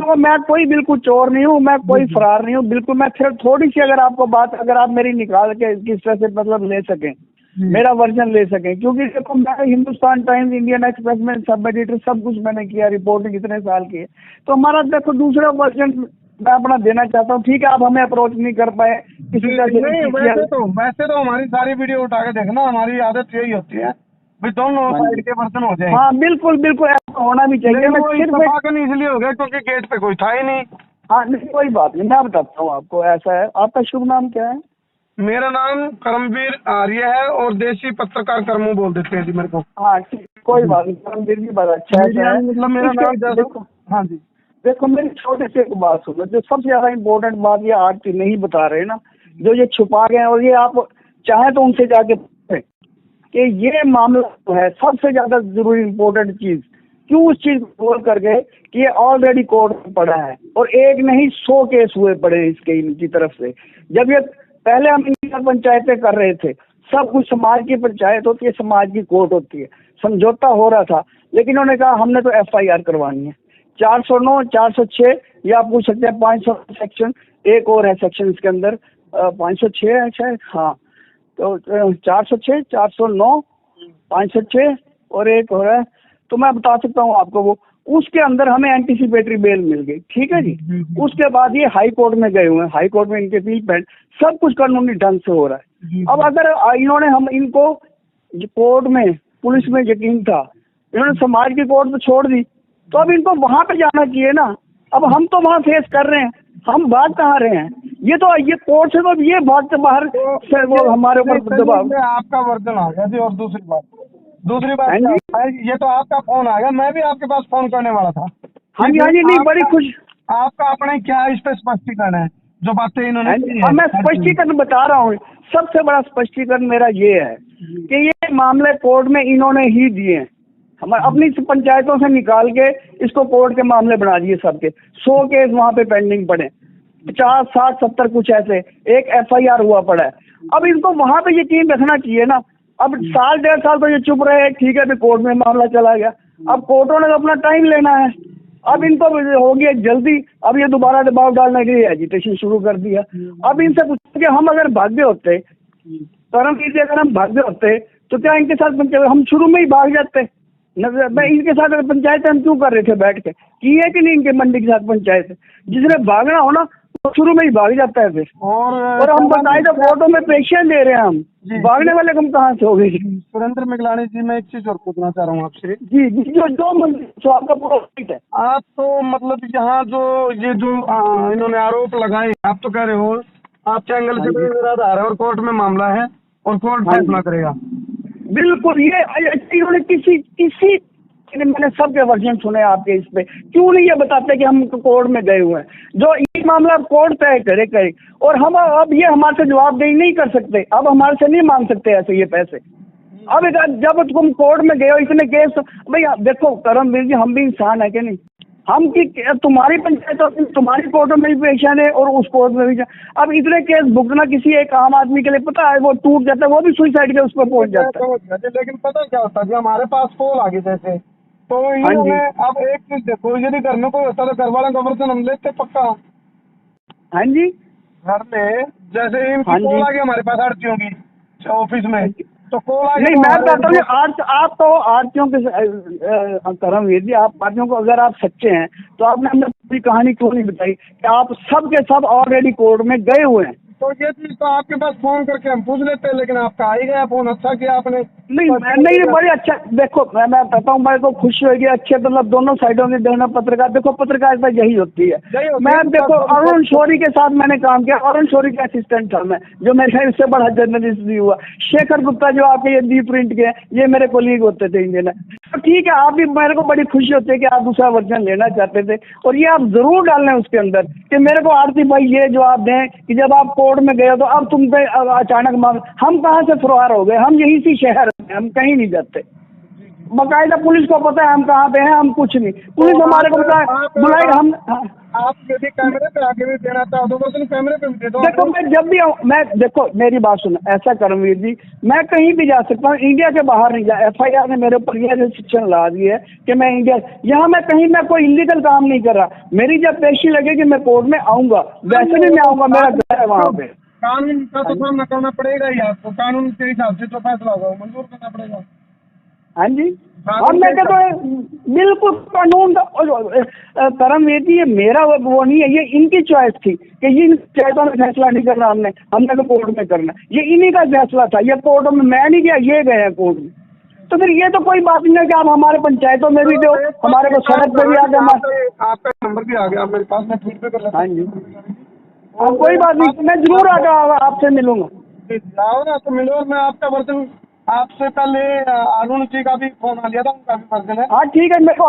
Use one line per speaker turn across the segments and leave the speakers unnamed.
देखो मैं कोई बिल्कुल चोर नहीं हूँ, मैं कोई फरार नहीं हूँ बिल्कुल। मैं सिर्फ थोड़ी सी अगर आपको बात अगर आप मेरी निकाल के किस तरह से मतलब ले सकें, मेरा वर्जन ले सकें, क्योंकि देखो मैं हिंदुस्तान टाइम्स, इंडियन एक्सप्रेस में सब एडिटर सब कुछ मैंने किया, रिपोर्टिंग इतने साल की है, तो हमारा देखो दूसरा वर्जन मैं अपना देना चाहता हूँ। ठीक है, आप हमें अप्रोच नहीं कर पाए किसी तरह से।
नहीं, वैसे तो हमारी सारी वीडियो उठा के देखना, हमारी आदत यही होती है भाई दोनों साइड के बर्तन हो जाए।
हाँ बिल्कुल बिल्कुल, ऐसा होना भी चाहिए। मैं
सिर्फ इसलिए हो गया क्योंकि गेट पे कोई था ही नहीं।
हाँ नहीं कोई बात नहीं, मैं बताता हूँ आपको। ऐसा है, आपका शुभ नाम क्या है?
मेरा नाम करमवीर आर्य है और देसी पत्रकार करमू बोल देते हैं जी मेरे को।
हाँ ठीक, कोई बात नहीं, करमवीर भी बड़ा अच्छा है।
मतलब मेरा नाम देखो। हाँ जी
देखो मेरी छोटे से एक बात सुनो, जो सबसे ज्यादा इम्पोर्टेंट बात ये आज की नहीं बता रहे ना, जो ये छुपा गए हैं, और ये आप चाहे तो उनसे जाके पूछें कि ये मामला जो है सबसे ज्यादा जरूरी इम्पोर्टेंट चीज क्यों उस चीज को बोल कर गए कि ये ऑलरेडी कोर्ट में पड़ा है, और एक नहीं 100 केस हुए पड़े इसके इनकी तरफ से। जब ये पहले हम इंटर पंचायतें कर रहे थे, सब कुछ समाज की पंचायत होती है, समाज की कोर्ट होती है, समझौता हो रहा था, लेकिन उन्होंने कहा हमने तो FIR करवानी है। 409, 406 या आप पूछ सकते हैं 500 सेक्शन, एक और है सेक्शन इसके अंदर 506 है शायद, हाँ। तो 406, 409, 506 और एक और है, तो मैं बता सकता हूँ आपको वो। उसके अंदर हमें एंटीसिपेटरी बेल मिल गई, ठीक है जी। उसके बाद ये हाई कोर्ट में गए हुए हैं, हाई कोर्ट में इनके अपील पेंड, सब कुछ कानूनी ढंग से हो रहा है। अब अगर इन्होंने हम इनको कोर्ट में, पुलिस में यकीन था, इन्होंने समाज की कोर्ट में छोड़ दी, तो अब इनको वहां पे जाना चाहिए ना। अब हम तो वहां फेस कर रहे हैं, हम भाग कहाँ रहे हैं? ये तो ये कोर्ट से तो ये भाग से बाहर से वो हमारे ऊपर दबाव।
आपका वर्जन आ गया जी। और दूसरी बात ये तो आपका फोन आ गया, मैं भी आपके पास फोन करने वाला था।
हाँ जी नहीं बड़ी खुश।
आपका अपने क्या इस पे स्पष्टीकरण है जो बातें इन्होंने की
है? मैं स्पष्टीकरण बता रहा हूँ। सबसे बड़ा स्पष्टीकरण मेरा ये है कि ये मामले कोर्ट में इन्होंने ही दिए हैं, हमारे अपनी पंचायतों से निकाल के इसको कोर्ट के मामले बना दिए सबके। 100 केस वहाँ पे पेंडिंग पड़े, 50, 60, 70 कुछ ऐसे, एक FIR हुआ पड़ा है। अब इनको वहाँ पे यकीन रखना चाहिए ना। अब साल 1.5 साल तो ये चुप रहे, ठीक है, कोर्ट में मामला चला गया, अब कोर्टों ने तो अपना टाइम लेना है। अब इनको हो गया जल्दी, अब ये दोबारा दबाव डालने के लिए एजिटेशन शुरू कर दिया। अब इनसे पूछते कि हम अगर भाग्य होते, करमवीर अगर हम भाग्य होते तो क्या इनके साथ हम शुरू में ही भाग जाते? मैं इनके साथ पंचायत हम क्यों कर रहे थे बैठ के? की है कि नहीं इनके मंडी के साथ पंचायत? जिसने भागना हो ना वो शुरू में ही भाग जाता है फिर। और हम बाकायदा फोटो में पेशियां दे रहे हैं, हम भागने वाले हम कहाँ से हो गए?
सुरेंद्र मिगलानी जी, मैं एक चीज और पूछना चाह रहा हूँ आपसे।
जी जो आपका पूरा राइट है।
आप तो मतलब यहाँ जो ये जो इन्होंने आरोप लगाए, आप तो कह रहे हो आपके एंगल से विरोध आ रहा है और कोर्ट में मामला है और कोर्ट फैसला करेगा।
बिल्कुल, ये इन्होंने किसी मैंने सबके वर्जन सुने आपके, इस पे क्यों नहीं ये बताते कि हम कोर्ट में गए हुए हैं? जो ये मामला कोर्ट तय करे और हम अब ये हमारे से जवाबदेही नहीं कर सकते, अब हमारे से नहीं मांग सकते ऐसे ये पैसे। अब जब तुम कोर्ट में गए हो इतने केस, भाई देखो करमवीर जी, हम भी इंसान है कि नहीं? हम की तुम्हारी पंचायत तुम्हारी कोर्ट में भी पेशन है और उस कोर्ट में भी। अब इतने केस भुगतना किसी एक आम आदमी के लिए, पता है वो टूट जाता है, वो भी सुसाइड के उस पर पहुंच जाता है।
लेकिन पता क्या होता है, हमारे पास पोल आगे जैसे, तो इन्होंने अब एक चीज देखो, यदि घर में कोई होता तो घर वाला गवर्नर हम लेते पक्का।
हाँ जी,
घर में जैसे इनकी पोल आ गई हमारे पास आरटीओ की ऑफिस में, तो कोल आ गया।
नहीं मैं कहता हूँ आप तो आरतियों के करमवीर जी, आप आरतियों को अगर आप सच्चे हैं तो आपने हमें पूरी कहानी क्यों नहीं बताई कि आप सब के सब ऑलरेडी कोर्ट में गए हुए हैं?
तो ये चीज तो आपके पास फोन करके हम पूछ लेते हैं, लेकिन आपका आ ही गया फोन। अच्छा किया आपने।
नहीं बड़े अच्छा। देखो मैं बताता हूँ, मेरे को खुशी होगी, अच्छे मतलब दोनों साइडों के देखना पत्रकार। देखो पत्रकारिता यही होती है। मैं देखो अरुण शौरी के साथ मैंने काम किया, अरुण शौरी का असिस्टेंट था मैं, जो मेरे इससे बड़ा जर्नलिस्ट भी हुआ। शेखर गुप्ता जो आपके ये दी प्रिंट के, ये मेरे कोलीग होते थे इंडियन। तो ठीक है, आप भी, मेरे को बड़ी खुशी होती है कि आप दूसरा वर्जन लेना चाहते थे, और ये आप जरूर डालना उसके अंदर कि मेरे को आरती भाई ये जवाब दें कि जब आप कोर्ट में गए हो तो अब तुम पे अचानक हम कहाँ से फरार हो गए? हम यही सी शहर, हम कहीं नहीं जाते। बकायदा पुलिस को पता है हम कहाँ पे हैं, हम कुछ नहीं, पुलिस
तो
हमारे को पता है, बुलाएगा हम।
आप यदि कैमरे पे आके भी देना चाहो तो तुम कैमरे पे भी दे दो।
देखो मैं जब भी आऊँ, मैं देखो मेरी बात सुनो, ऐसा करमवीर जी, मैं कहीं भी जा सकता हूँ, इंडिया के बाहर नहीं जा। FIR ने मेरे ऊपर यह रिस्ट्रिक्शन ला दी है कि मैं इंडिया, यहाँ मैं कहीं मैं कोई इलीगल काम नहीं कर रहा। मेरी जब पेशी लगेगी मैं कोर्ट में आऊंगा, वैसे भी मैं आऊंगा, मेरा घर है वहाँ पे।
कानून का तो सामना करना पड़ेगा ही आपको, कानून के हिसाब से तो फैसला होगा, मंजूर करना पड़ेगा।
हाँ जी, हम मैं कहता हूँ बिल्कुल कानून का करमवीर जी, ये मेरा वो नहीं है, ये इनकी चॉइस थी कि ये पंचायतों में फैसला नहीं करना, हमने तो कोर्ट में करना, ये इन्हीं का फैसला था। ये कोर्ट में मैं नहीं गया, ये गए हैं कोर्ट में। तो फिर ये तो कोई बात नहीं है कि आप हमारे पंचायतों में भी दो, हमारे को सड़क पे भी आ गए,
आपका नंबर भी आ गया मेरे पास, मैं ट्वीट पे कर लेता।
हाँ जी, हाँ कोई बात नहीं, मैं जरूर आकर आपसे मिलूंगा।
आओ ना तो मिलो, मैं आपका वर्जन, आपसे पहले अरुण जी का भी फोन आ गया था, उनका भी वर्जन है।
हाँ ठीक है, मेरे को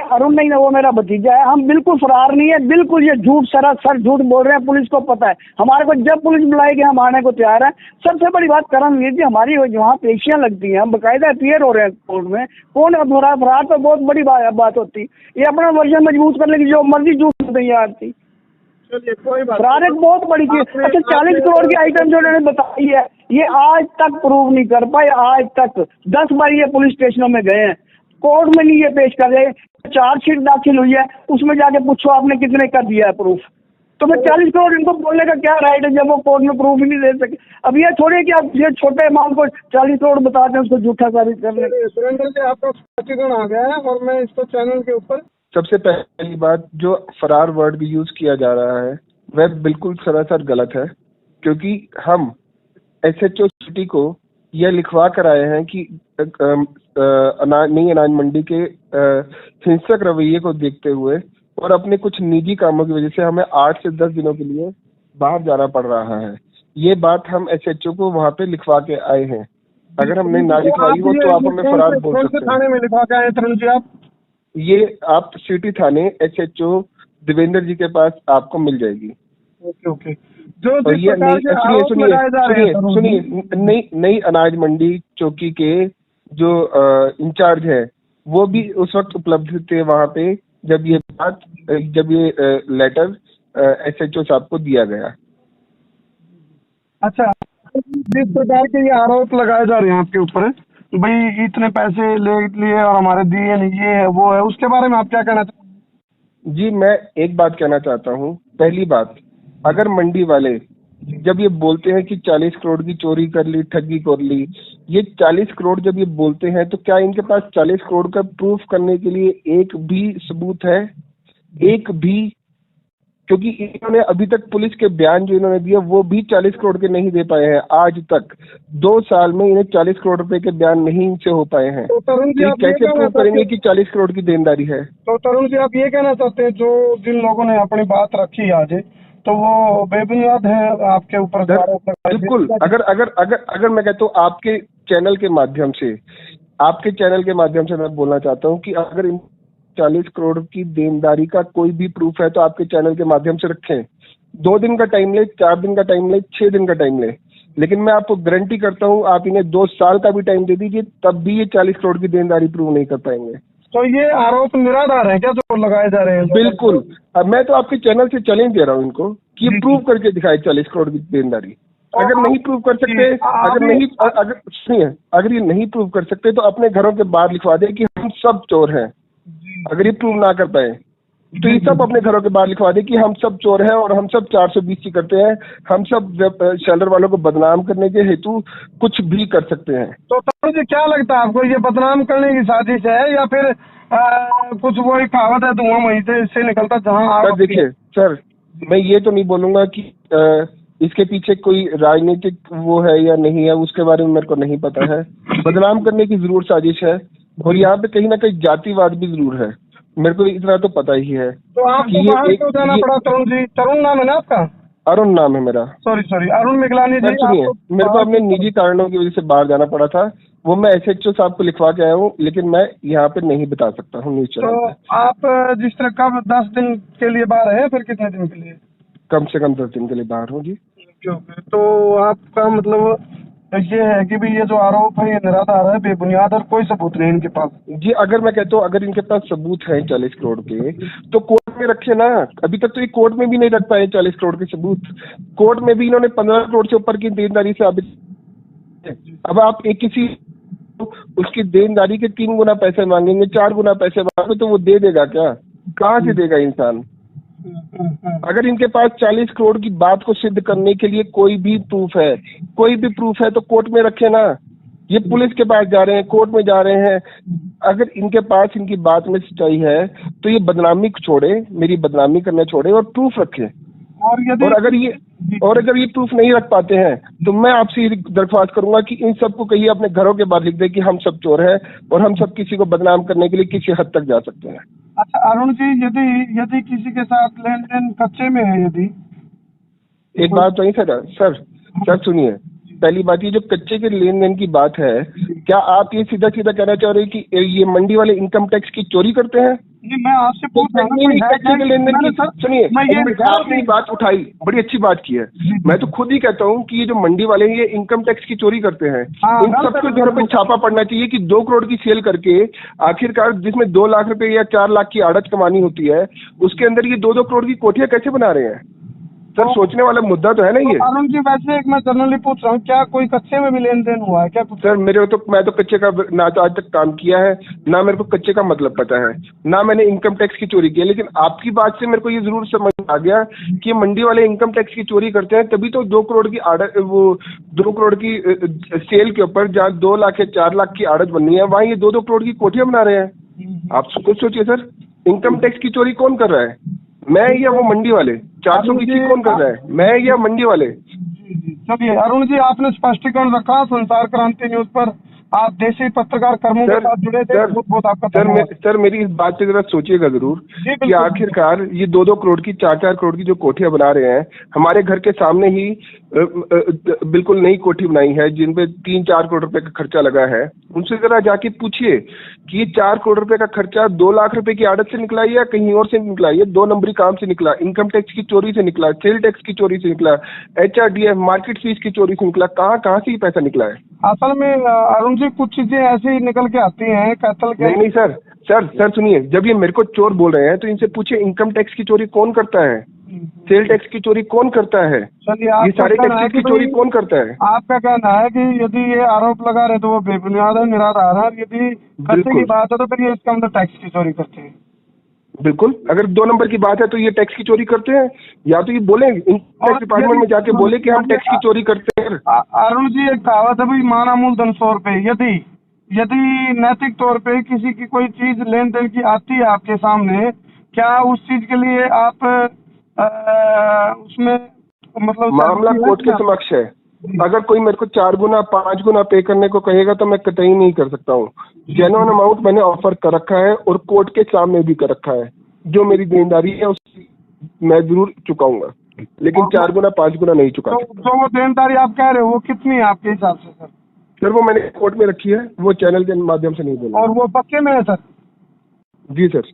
अरुण नहीं ना, वो मेरा भतीजा है, हम बिल्कुल फरार नहीं है, बिल्कुल ये झूठ सरासर झूठ बोल रहे हैं, पुलिस को पता है। हमारे को जब पुलिस बुलाएगी हम आने को तैयार है। सबसे बड़ी बात करमवीर जी, हमारी वहाँ पेशियां लगती हैं, हम बाकायदा अपीयर हो रहे हैं कोर्ट में, कौन अधूरा फरार तो बहुत बड़ी बात होती। ये अपना वर्जन मजबूत करने की जो मर्जी झूठ तैयार थी,
चलिए कोई बात।
फरार एक बहुत बड़ी चीज। अच्छा 40 करोड़ की आइटम जो उन्होंने बताई है, ये आज तक प्रूव नहीं कर पाए, आज तक 10 बार ये पुलिस स्टेशनों में गए हैं, कोर्ट में नहीं ये पेश कर रहे। चार्जशीट दाखिल हुई है, उसमें जाके पूछो आपने कितने कर दिया है प्रूफ। तो फिर 40 करोड़ इनको बोलने का क्या राइट है जब वो कोर्ट में प्रूफ ही नहीं दे सके। अब ये थोड़ी कि आप ये छोटे अमाउंट को 40 करोड़ बताते हैं उसको झूठा साबित करने।
सुरेंद्र जी आपका स्पष्टीकरण आ गया है और मैं इसको चैनल के ऊपर।
सबसे पहली बात, जो फरार वर्ड भी यूज किया जा रहा है वह बिल्कुल सरासर गलत है, क्योंकि हम SHO सिटी को यह लिखवा कर आए हैं कि नई अनाज मंडी के हिंसक रवैये को देखते हुए और अपने कुछ निजी कामों की वजह से हमें 8 से 10 दिनों के लिए बाहर जाना पड़ रहा है। ये बात हम SHO को वहाँ पे लिखवा के आए हैं। अगर हमने ना लिखवाई हो तो आप हमें फरार बोल सकते हैं।
थाने में लिखवा के आए तरुण जी आप?
ये आप सिटी थाने SHO देवेंद्र जी के पास आपको मिल जाएगी।
Okay okay. जो
और ये सुनिए नई अनाज मंडी चौकी के जो इंचार्ज है वो भी उस वक्त उपलब्ध थे वहाँ पे जब ये लेटर SHO साहब को दिया गया।
अच्छा, जिस प्रकार के ये आरोप लगाए जा रहे हैं आपके ऊपर, भाई इतने पैसे ले लिए और हमारे दिए नहीं, ये है वो है, उसके बारे में आप क्या कहना चाहते हैं?
जी मैं एक बात कहना चाहता हूँ। पहली बात, अगर मंडी वाले जब ये बोलते हैं कि 40 करोड़ की चोरी कर ली, ठगी कर ली, ये 40 करोड़ जब ये बोलते हैं तो क्या इनके पास 40 करोड़ का प्रूफ करने के लिए एक भी सबूत है? एक भी? क्योंकि इन्होंने अभी तक पुलिस के बयान जो इन्होंने दिए वो भी 40 करोड़ के नहीं दे पाए हैं। आज तक 2 साल में इन्हें 40 करोड़ रुपए के बयान नहीं से हो पाए हैं।
तो तरुण जी आप
कैसे प्रूव करेंगे कि 40 करोड़ की देनदारी है?
तो तरुण जी आप ये कहना चाहते हैं जो जिन लोगों ने अपनी बात रखी आज, तो वो बेबुनियाद है आपके ऊपर?
बिल्कुल। अगर मैं कहता हूँ आपके चैनल के माध्यम से मैं बोलना चाहता हूँ कि अगर इन 40 करोड़ की देनदारी का कोई भी प्रूफ है तो आपके चैनल के माध्यम से रखें। 2 दिन का टाइम ले, 4 दिन का टाइम ले, 6 दिन का टाइम ले, लेकिन मैं आपको गारंटी करता हूँ आप इन्हें 2 साल का भी टाइम दे दीजिए तब भी ये 40 करोड़ की देनदारी प्रूव नहीं कर पाएंगे।
तो ये आरोप निराधार है क्या जो लगाए जा रहे हैं?
बिल्कुल। अब मैं तो आपके चैनल से चैलेंज दे रहा हूँ इनको कि ये प्रूव करके दिखाए 40 करोड़ की देनदारी। अगर नहीं प्रूव कर सकते, अगर ये नहीं प्रूव कर सकते तो अपने घरों के बाहर लिखवा दे कि हम सब चोर हैं। अगर ये प्रूव ना कर पाए तो ये सब अपने घरों के बाहर लिखवा दे कि हम सब चोर हैं और हम सब 420 करते हैं, हम सब शेल्टर वालों को बदनाम करने के हेतु कुछ भी कर सकते हैं।
तो मुझे क्या लगता है आपको, ये बदनाम करने की साजिश है या फिर कुछ वही कहावत है धुआं वहीं से इससे निकलता जहाँ?
देखिए सर, मैं ये तो नहीं बोलूंगा कि इसके पीछे कोई राजनीतिक वो है या नहीं है, उसके बारे में मेरे को नहीं पता है। बदनाम करने की जरूर साजिश है और यहाँ पे कहीं ना कहीं जातिवाद भी जरूर है, मेरे को इतना तो पता ही है।
तो आपको बाहर क्यों जाना पड़ा तरुण जी? तरुण नाम है ना आपका?
अरुण नाम है मेरा।
सॉरी अरुण मिगलानी जी।
सुनिए, मेरे को अपने निजी कारणों की वजह से बाहर जाना पड़ा था, वो मैं SHO साहब को लिखवा के आया हूँ, लेकिन मैं यहाँ पे नहीं बता सकता हूँ न्यूज चैनल पे।
तो आप जिस तरह कब 10 दिन के लिए बाहर है, फिर कितने दिन के लिए?
कम से कम 10 दिन के लिए बाहर हूँ जी।
तो आपका मतलब तो ये है कि भी ये जो आरोप है ये निराधार है, बेबुनियाद और कोई सबूत नहीं इनके पास।
जी, अगर मैं कहता हूँ अगर इनके पास सबूत है 40 करोड़ के तो कोर्ट में रखे ना। अभी तक तो ये कोर्ट में भी नहीं रख पाए 40 करोड़ के सबूत। कोर्ट में भी इन्होंने 15 करोड़ से ऊपर की देनदारी साबित। अब आप एक किसी उसकी देनदारी के 3 गुना पैसे मांगेंगे, 4 गुना पैसे मांगे तो वो दे देगा क्या? कहाँ से देगा इंसान? अगर इनके पास 40 करोड़ की बात को सिद्ध करने के लिए कोई भी प्रूफ है तो कोर्ट में रखे ना। ये पुलिस के पास जा रहे हैं, कोर्ट में जा रहे हैं। अगर इनके पास इनकी बात में सच्चाई है तो ये बदनामी छोड़े, मेरी बदनामी करना छोड़े और प्रूफ रखे। और अगर ये प्रूफ नहीं रख पाते हैं तो मैं आपसे ये दरख्वास्त करूंगा कि इन सबको कहिए अपने घरों के बाहर लिख दे कि हम सब चोर हैं और हम सब किसी को बदनाम करने के लिए किसी हद तक जा सकते हैं।
अच्छा अरुण जी, यदि किसी के साथ लेन देन कच्चे में है, यदि
एक बात तो नहीं सर सुनिए, पहली बात ये जो कच्चे के लेन देन की बात है, क्या आप ये सीधा सीधा कहना चाह रहे हैं कि ये मंडी वाले इनकम टैक्स की चोरी करते हैं?
नहीं, मैं आपसे पूछ रहा हूँ
कच्चे के लेन देन की सुनिए, आपने बात उठाई, बड़ी अच्छी बात की है। मैं तो खुद ही कहता हूँ कि ये जो मंडी वाले हैं ये इनकम टैक्स की चोरी करते हैं। इन सबके घरों पे छापा पड़ना चाहिए कि 2 करोड़ की सेल करके आखिरकार जिसमें 2 लाख रुपए या 4 लाख की आड़त कमानी होती है, उसके अंदर ये 2-2 करोड़ की कोठियां कैसे बना रहे हैं? सर सोचने वाला मुद्दा तो है ना ये।
अरुण जी, वैसे एक मैं जनरली पूछ रहा हूँ, क्या कोई कच्चे में भी लेन देन हुआ है क्या?
सर मैं तो कच्चे का ना तो आज तक काम किया है, ना मेरे को कच्चे का मतलब पता है, ना मैंने इनकम टैक्स की चोरी की है। लेकिन आपकी बात से मेरे को ये जरूर समझ आ गया कि मंडी वाले इनकम टैक्स की चोरी करते हैं, तभी तो 2 करोड़ की आड़त, वो 2 करोड़ की सेल के ऊपर जहाँ 2 लाख या 4 लाख की आड़त बननी है, वहाँ ये 2-2 करोड़ की कोठियां बना रहे हैं। आप कुछ सोचिए सर, इनकम टैक्स की चोरी कौन कर रहा है? मैं या वो मंडी वाले? 400 की चीज कौन कर रहा है, मैं या मंडी वाले?
चलिए अरुण जी, आपने स्पष्टीकरण रखा संसार क्रांति न्यूज पर, आप देशी पत्रकार कर्मों के साथ जुड़े थे, बहुत आपका
सर मेरी इस बात पे जरा सोचिएगा जरूर कि आखिरकार ये 2-2 करोड़ की 4-4 करोड़ की जो कोठियां बना रहे हैं, हमारे घर के सामने ही बिल्कुल नई कोठी बनाई है जिनपे 3-4 करोड़ रुपए का खर्चा लगा है। उनसे जरा जाके पूछिए कि ये 4 करोड़ रुपए का खर्चा 2 लाख रुपए की आड़त से निकला या कहीं और से निकला, ये 2 नंबरी काम से निकला, इनकम टैक्स की चोरी से निकला, सेल टैक्स की चोरी से निकला, HRDF मार्केट फीस की चोरी से निकला, कहाँ से ये पैसा निकला है?
असल में अरुण जी कुछ चीजें ऐसी निकल के आती हैं कत्ल के।
नहीं सर सुनिए, जब ये मेरे को चोर बोल रहे हैं तो इनसे पूछिए इनकम टैक्स की चोरी कौन करता है, सेल टैक्स की चोरी कौन करता है, ये सारे टैक्स की चोरी कौन करता है?
आपका कहना है कि यदि ये आरोप लगा रहे तो वो बेबुनियाद है, निराधार है, यदि खर्चे की बात है तो फिर ये इसका मतलब टैक्स की चोरी करते हैं।
बिल्कुल, अगर 2 नंबर की बात है तो ये टैक्स की चोरी करते हैं, या तो ये बोले टैक्स डिपार्टमेंट में जाके बोले कि हम टैक्स की चोरी करते हैं।
अरुण जी, एक कहावत है भाई, माना मूलधन 100 रुपए। यदि नैतिक तौर पे किसी की कोई चीज लेन देन की आती है आपके सामने, क्या उस चीज के लिए आप उसमें मतलब
मामला कोर्ट के समक्ष है। अगर कोई मेरे को 4 गुना 5 गुना पे करने को कहेगा तो मैं कतई नहीं कर सकता हूँ। जेन्युइन अमाउंट मैंने ऑफर कर रखा है और कोर्ट के सामने भी कर रखा है। जो मेरी देनदारी है उसकी मैं जरूर चुकाऊंगा, लेकिन 4 गुना 5 गुना नहीं चुका।
तो वो देनदारी आप कह रहे हो वो कितनी है आपके हिसाब से सर?
सर वो मैंने कोर्ट में रखी है, वो चैनल के माध्यम से नहीं बोला।
और वो पक्के में है सर?
जी सर।